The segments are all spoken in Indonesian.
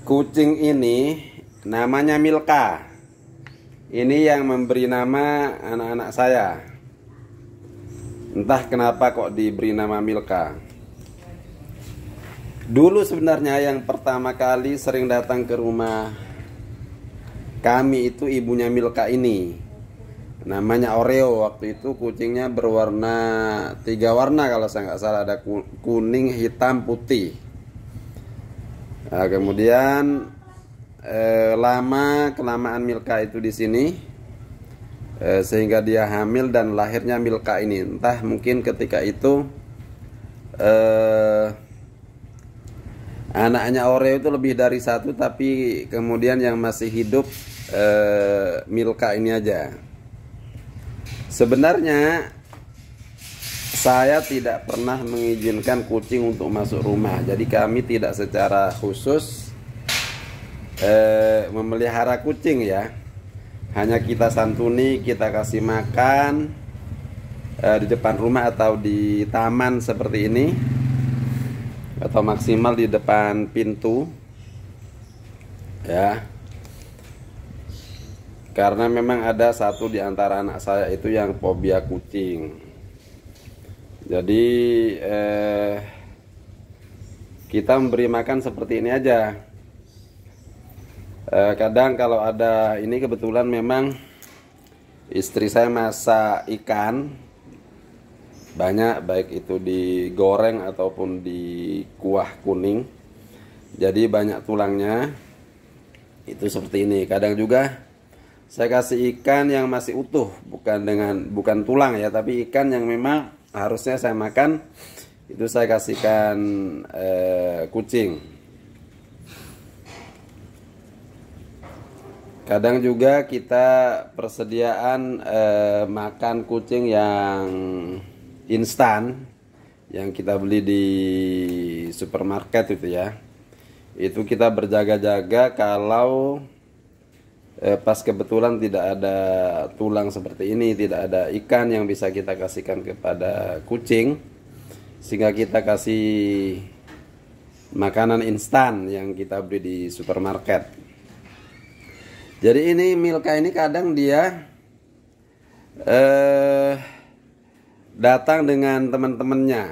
Kucing ini namanya Milka. Ini yang memberi nama anak-anak saya. Entah kenapa kok diberi nama Milka. Dulu sebenarnya yang pertama kali sering datang ke rumah kami itu ibunya Milka ini. Namanya Oreo. Waktu itu kucingnya berwarna 3 warna kalau saya nggak salah, ada kuning, hitam, putih. Nah, kemudian lama kelamaan Milka itu di sini, sehingga dia hamil dan lahirnya Milka ini. Entah mungkin ketika itu anaknya Oreo itu lebih dari 1, tapi kemudian yang masih hidup Milka ini aja. Sebenarnya saya tidak pernah mengizinkan kucing untuk masuk rumah. Jadi kami tidak secara khusus memelihara kucing ya. Hanya kita santuni, kita kasih makan di depan rumah atau di taman seperti ini, atau maksimal di depan pintu ya. Karena memang ada satu di antara anak saya itu yang fobia kucing. Jadi kita memberi makan seperti ini aja. Kadang kalau ada ini, kebetulan memang istri saya masak ikan banyak, baik itu digoreng ataupun di kuah kuning. Jadi banyak tulangnya. Itu seperti ini. Kadang juga saya kasih ikan yang masih utuh, bukan tulang ya, tapi ikan yang memang harusnya saya makan, itu saya kasihkan kucing. Kadang juga kita persediaan makan kucing yang instan, yang kita beli di supermarket itu ya. Itu kita berjaga-jaga kalau pas kebetulan tidak ada tulang seperti ini, tidak ada ikan yang bisa kita kasihkan kepada kucing, sehingga kita kasih makanan instan yang kita beli di supermarket. Jadi ini Milka ini kadang dia datang dengan teman-temannya.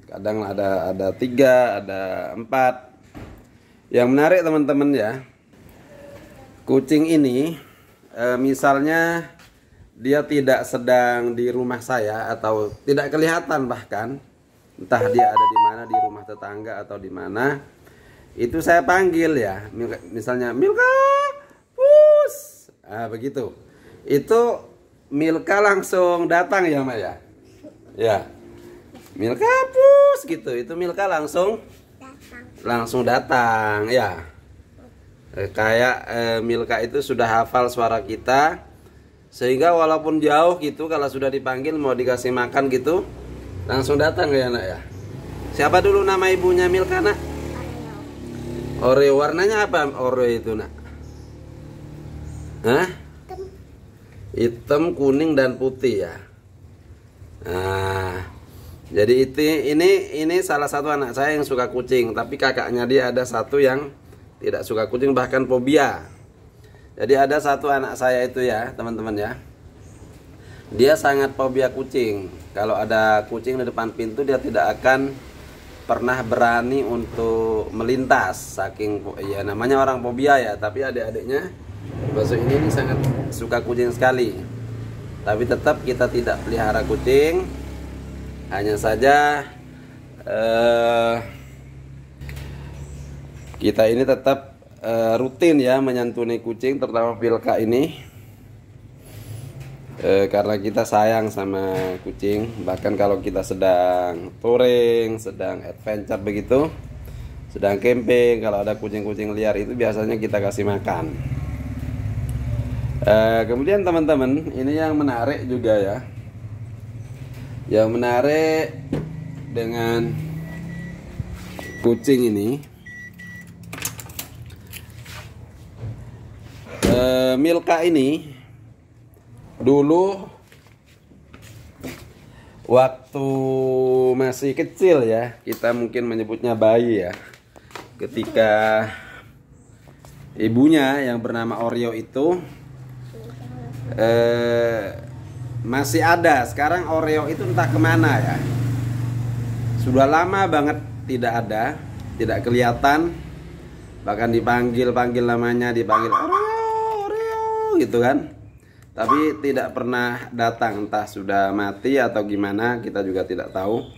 Kadang ada 3, ada 4. Yang menarik teman-teman ya, kucing ini misalnya dia tidak sedang di rumah saya atau tidak kelihatan, bahkan entah dia ada di mana, di rumah tetangga atau di mana, itu saya panggil ya, misalnya Milka, pus, begitu, itu Milka langsung datang ya Maya, ya, Milka pus gitu, itu Milka langsung datang ya. Kayak Milka itu sudah hafal suara kita, sehingga walaupun jauh gitu, kalau sudah dipanggil mau dikasih makan gitu, langsung datang ya nak ya. Siapa dulu nama ibunya Milka nak? Oreo. Warnanya apa Oreo itu nak? Hah? Hitam, kuning dan putih ya. Nah, jadi ini salah satu anak saya yang suka kucing, tapi kakaknya dia ada satu yang tidak suka kucing, bahkan fobia. Jadi ada satu anak saya itu ya teman-teman ya, dia sangat fobia kucing. Kalau ada kucing di depan pintu, dia tidak akan pernah berani untuk melintas, saking ya namanya orang fobia ya. Tapi adik-adiknya termasuk ini sangat suka kucing sekali. Tapi tetap kita tidak pelihara kucing, hanya saja kita ini tetap rutin ya menyantuni kucing, terutama Milka ini, karena kita sayang sama kucing. Bahkan kalau kita sedang touring, sedang adventure begitu, sedang camping, kalau ada kucing-kucing liar itu biasanya kita kasih makan. Kemudian teman-teman, ini yang menarik juga ya, yang menarik dengan kucing ini, Milka ini dulu waktu masih kecil ya, kita mungkin menyebutnya bayi ya, ketika ibunya yang bernama Oreo itu masih ada. Sekarang Oreo itu entah kemana ya. Sudah lama banget tidak ada, tidak kelihatan. Bahkan dipanggil namanya, dipanggil Oreo gitu kan. Tapi tidak pernah datang, entah sudah mati atau gimana, kita juga tidak tahu.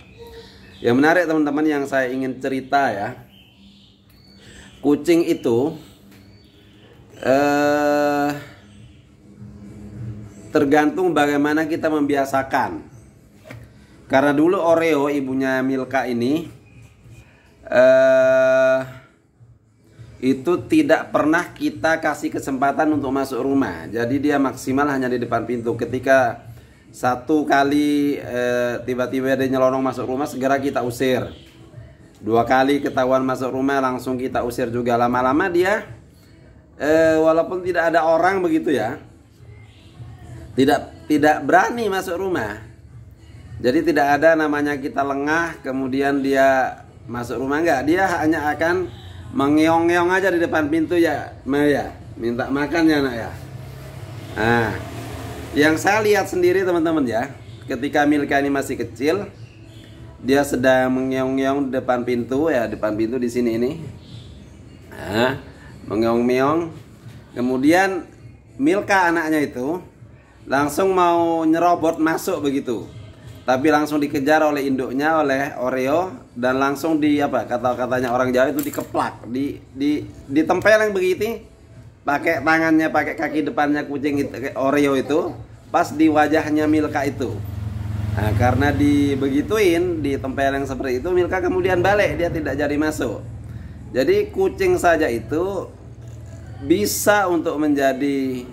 Yang menarik teman-teman yang saya ingin cerita ya, kucing itu tergantung bagaimana kita membiasakan. Karena dulu Oreo, ibunya Milka ini itu tidak pernah kita kasih kesempatan untuk masuk rumah. Jadi dia maksimal hanya di depan pintu. Ketika satu kali tiba-tiba dia nyelonong masuk rumah, segera kita usir. 2 kali ketahuan masuk rumah, langsung kita usir juga. Lama-lama dia walaupun tidak ada orang begitu ya, tidak berani masuk rumah. Jadi tidak ada namanya kita lengah kemudian dia masuk rumah, enggak. Dia hanya akan mengeong-ngeong aja di depan pintu ya, Maya. Minta makan ya nak ya. Nah, yang saya lihat sendiri teman-teman ya, ketika Milka ini masih kecil, dia sedang mengeong-ngeong di depan pintu ya, depan pintu di sini ini. Nah, mengeong-ngeong. Kemudian Milka anaknya itu langsung mau nyerobot masuk begitu. Tapi langsung dikejar oleh induknya, oleh Oreo, dan langsung di apa kata-katanya orang Jawa itu dikeplak, ditempeleng begitu, pakai tangannya, pakai kaki depannya kucing itu, Oreo itu, pas di wajahnya Milka itu. Nah, karena dibegituin, ditempeleng seperti itu, Milka kemudian balik, dia tidak jadi masuk. Jadi kucing saja itu bisa untuk menjadi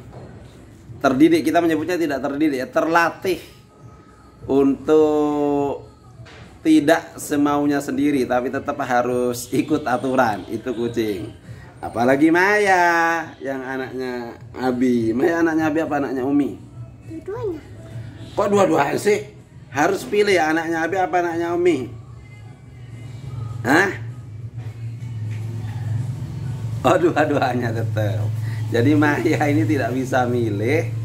terdidik, kita menyebutnya tidak terdidik ya, terlatih untuk tidak semaunya sendiri, tapi tetap harus ikut aturan. Itu kucing. Apalagi Maya yang anaknya Abi. Maya anaknya Abi apa anaknya Umi? Dua-duanya. Kok dua-duanya sih? Harus pilih ya, anaknya Abi apa anaknya Umi? Hah? Oh, dua-duanya tetap. Jadi Maya ini tidak bisa milih.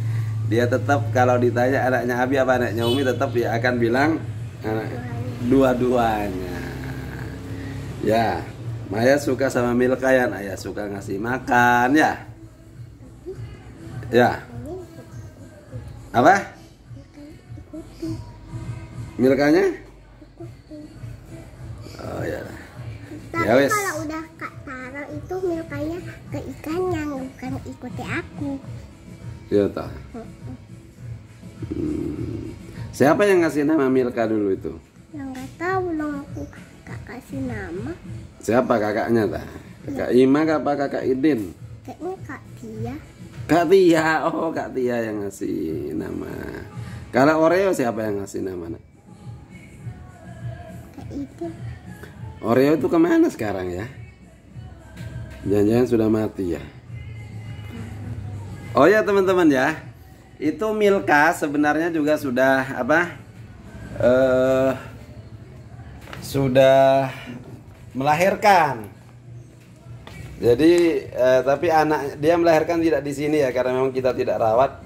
Dia tetap kalau ditanya anaknya Abi apa anaknya Umi, tetap dia akan bilang anak dua-duanya. Ya, Maya suka sama Milka ya, Ayah suka ngasih makan ya. Ya. Apa? Milkanya? Oh ya. Tapi Ya wes. kalau udah Kak taruh itu Milkanya ke ikannya, bukan ikuti aku. Ya tak. Siapa yang ngasih nama Milka dulu itu? Yang nggak tahu, belum aku Kak kasih nama. Siapa kakaknya tak? Kakak Ima apa kakak Idin? Kayaknya Kak Tia. Kak Tia, oh Kak Tia yang ngasih nama. Kalau Oreo siapa yang ngasih nama? Nak? Kak Idin. Oreo itu kemana sekarang ya? Jangan-jangan sudah mati ya? Oh ya teman-teman ya, itu Milka sebenarnya juga sudah apa? Sudah melahirkan. Jadi tapi anak dia melahirkan tidak di sini ya, karena memang kita tidak rawat.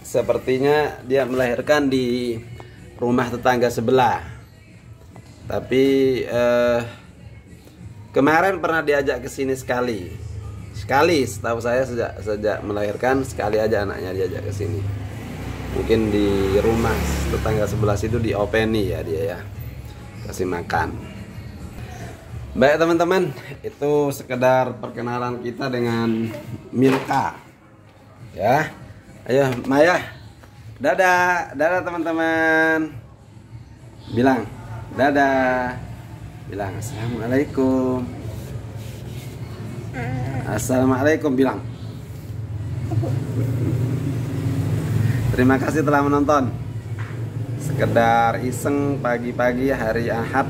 Sepertinya dia melahirkan di rumah tetangga sebelah. Tapi kemarin pernah diajak ke sini sekali. Sekali, setahu saya sejak melahirkan sekali aja anaknya diajak ke sini. Mungkin di rumah tetangga sebelah situ diopeni ya dia ya. Kasih makan. Baik teman-teman, itu sekedar perkenalan kita dengan Milka. Ya. Ayo Maya. Dadah, dadah teman-teman. Bilang dadah. Bilang assalamualaikum. Assalamualaikum bilang. Terima kasih telah menonton. Sekedar iseng pagi-pagi hari Ahad